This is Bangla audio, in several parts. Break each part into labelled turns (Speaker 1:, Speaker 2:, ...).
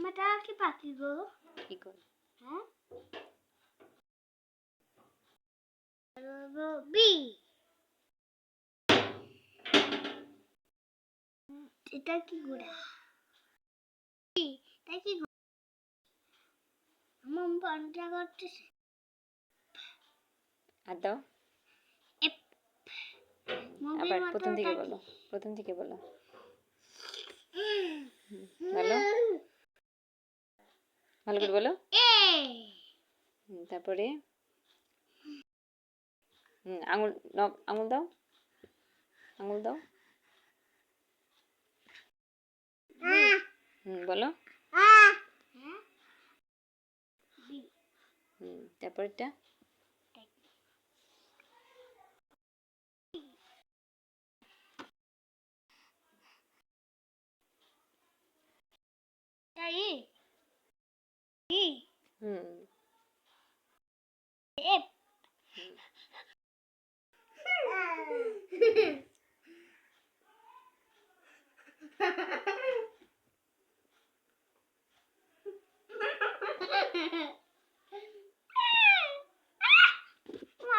Speaker 1: এটা কি পাখি গো?
Speaker 2: কি করে?
Speaker 1: হ্যাঁ, বি। এটা কি গোড়া? এটা কি মম পান্তা করতেছে?
Speaker 2: আর দাও, আবার প্রথম থেকে বলো, প্রথম থেকে বলো। বলো, ভালো করে বলো। তারপরে আঙুল, আঙুল দাও, আঙুল দাও। বলো। তারপরেরটা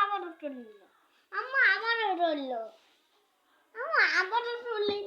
Speaker 1: আবারও চললো, আম্মা আবারও চললো, আম্মা আবারও চললো।